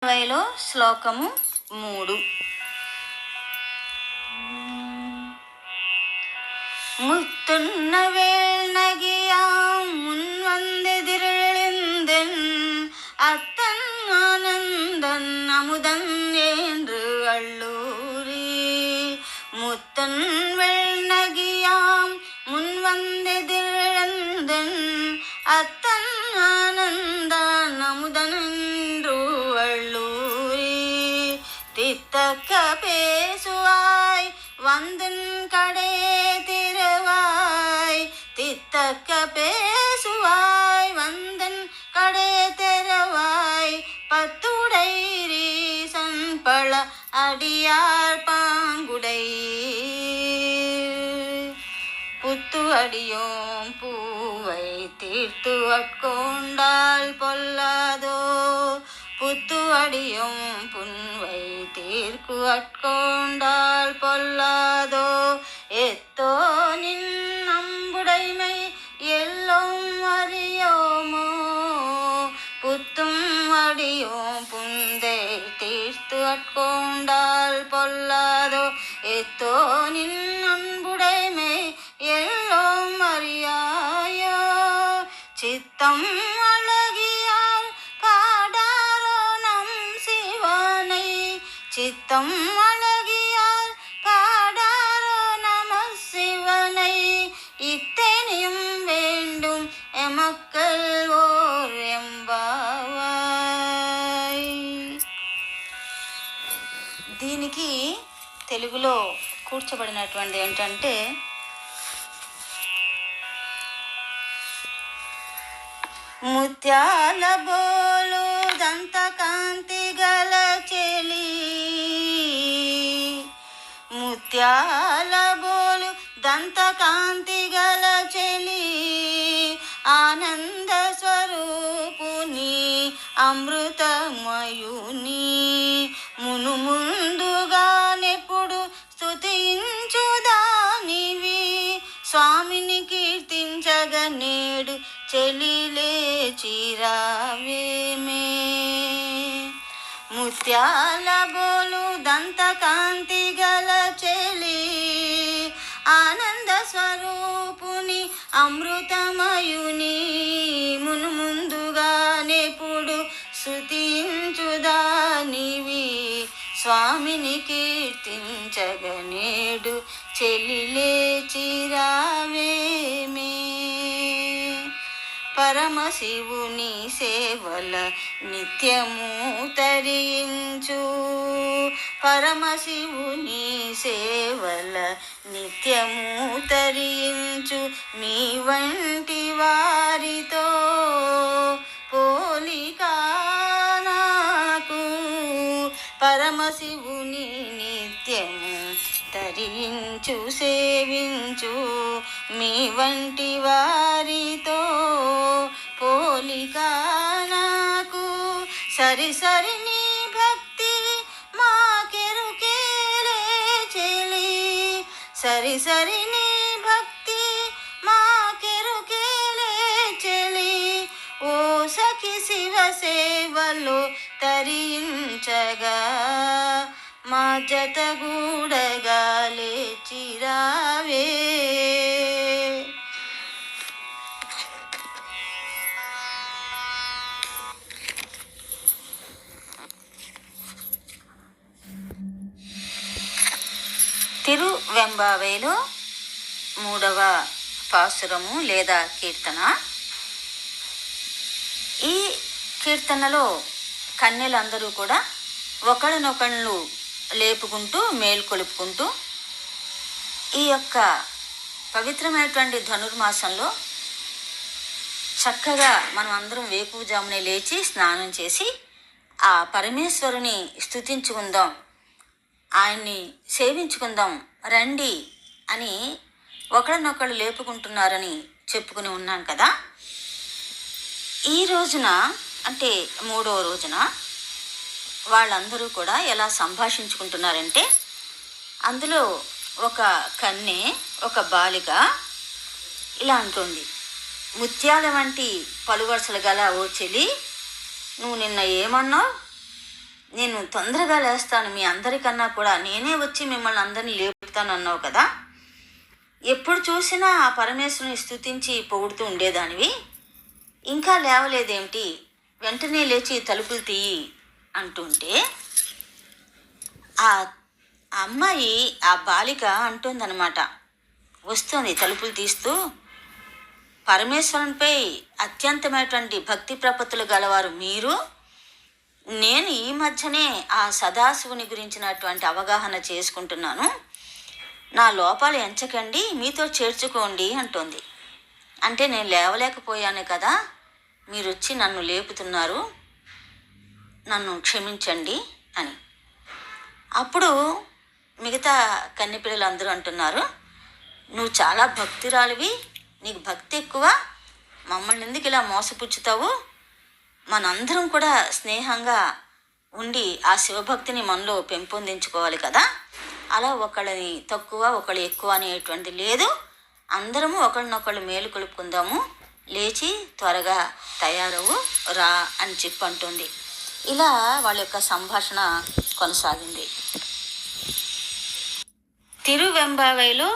వైలో శ్లోకము 3. முத்துண்ண வேல் நகியாம் முன்வந்தெதிரெழுந்தென் அத்தன் ஆனந்தன் அமுதன் என்று அள்ளூரி முத்தன் வேல் நகியாம் முன்வந்தெதிரெழுந்தென் அத்தன் ஆனந்தன் அமுதன் என்று அள்ளூரி தித்தக்க பேசுவாய் வந்தன் கடே திறவாய் தித்தக்க பேசுவாய் வந்தன் கடே திறவாய் பத்துடை ரீசன் பழ அடியார் பாங்குடை புத்து அடியோம் பூவை தீர்த்து அட்கொண்டால் பொல்லாதோ புத்து அடியும் புன்வை தீர்க்கு அட்கொண்டால் பொல்லாதோ எத்தோ நின் நம்புடைமை எல்லோம் அறியோமோ புத்தும் அடியும் புந்தை தீர்த்து அட்கொண்டால் பொல்லாதோ எத்தோ நின் நம்புடைமை எல்லோம் அறியாயோ சித்தம் அழகியால் பாடாரோ நம் சிவனை சித்தம் அழகியால் பாடாரோ நம சிவனை இத்தனையும் வேண்டும் எமக்கள் ஓர் ఎంబావాయ్. దీనికి తెలుగులో కూర్చబడినటువంటి ఏంటంటే ముత్యాల బోలు దంత కాంతి గల చెలి ముత్యాల బోలు దంత కాంతి గల చెలి ఆనంద స్వరూపుని అమృతమయుని మును ముందుగానెప్పుడు స్తుతించుదానివి స్వామిని కీర్తించగ నేడు చెలిలే చిరావేమే ముత్యాల బోలు దంత కాంతి గల చెలి ఆనంద స్వరూపుని అమృతమయుని మును ముందుగానెప్పుడు స్తుతించుదానివి స్వామిని కీర్తించగ నేడు చెలిలే చిరావేమే పరమశివుని సేవల నిత్యము తరించు పరమశివుని సేవల నిత్యము తరించు మీ వంటి వారితో పోలిక నాకు పరమశివుని నిత్యము తరించు సేవించు మీ వంటి వారితో పోలిక నాకు సరి సరి నీ భక్తి మాకెరుకేలే చెలి సరి సరి నీ భక్తి మాకెరుకేలే చెలి ఓ సఖి శివ సేవలో తరించగా మా జత గూడగా లేచిరావే. తిరువెంబావైలో 3వ పాసురము లేదా కీర్తన. ఈ కీర్తనలో కన్యలందరూ కూడా ఒకళ్ళనొకళ్ళు లేపుకుంటూ మేల్కొలుపుకుంటూ ఈ యొక్క పవిత్రమైనటువంటి ధనుర్మాసంలో చక్కగా మనం అందరం వేకువజామునే లేచి స్నానం చేసి ఆ పరమేశ్వరుని స్తుతించుకుందాం, ఆయన్ని సేవించుకుందాం రండి అని ఒకళ్ళనొకళ్ళు లేపుకుంటున్నారని చెప్పుకుని ఉన్నాం కదా. ఈ రోజున అంటే 3వ రోజున వాళ్ళందరూ కూడా ఎలా సంభాషించుకుంటున్నారంటే అందులో ఒక కన్యే ఒక బాలిక ఇలా అంటుంది, ముత్యాల వంటి పలువరుసలు గల ఓ చెలి, నువ్వు నిన్న ఏమన్నావు? నేను తొందరగా లేస్తాను, మీ అందరికన్నా కూడా నేనే వచ్చి మిమ్మల్ని అందరినీ లేపుతాను అన్నావు కదా, ఎప్పుడు చూసినా ఆ పరమేశ్వరుని స్తుతించి పొగుడుతూ ఉండేదానివి, ఇంకా లేవలేదేమిటి, వెంటనే లేచి తలుపులు తీయి అంటుంటే ఆ అమ్మాయి, ఆ బాలిక అంటుందన్నమాట, వస్తుంది తలుపులు తీస్తూ, పరమేశ్వరునిపై అత్యంతమైనటువంటి భక్తి ప్రపత్తులు గలవారు మీరు, నేను ఈ మధ్యనే ఆ సదాశివుని గురించినటువంటి అవగాహన చేసుకుంటున్నాను, నా లోపాలు ఎంచకండి, మీతో చేర్చుకోండి అంటోంది. అంటే నేను లేవలేకపోయాను కదా, మీరు వచ్చి నన్ను లేపుతున్నారు, నన్ను క్షమించండి అని. అప్పుడు మిగతా కన్నెపిల్లలందరూ అంటున్నారు, నువ్వు చాలా భక్తురాలివి, నీకు భక్తి ఎక్కువ, మమ్మల్ని ఎందుకు ఇలా మోసపుచ్చుతావు, మనందరం కూడా స్నేహంగా ఉండి ఆ శివభక్తిని మనలో పెంపొందించుకోవాలి కదా, అలా ఒకళ్ళని తక్కువ ఒకళ్ళు ఎక్కువ అనేటువంటిది లేదు, అందరము ఒకళ్ళనొకళ్ళు మేలు కొలుపుకుందాము, లేచి త్వరగా తయారవు రా అని చెప్పి అంటుంది. ఇలా వాళ్ళ యొక్క సంభాషణ కొనసాగింది. తిరువెంబావైలో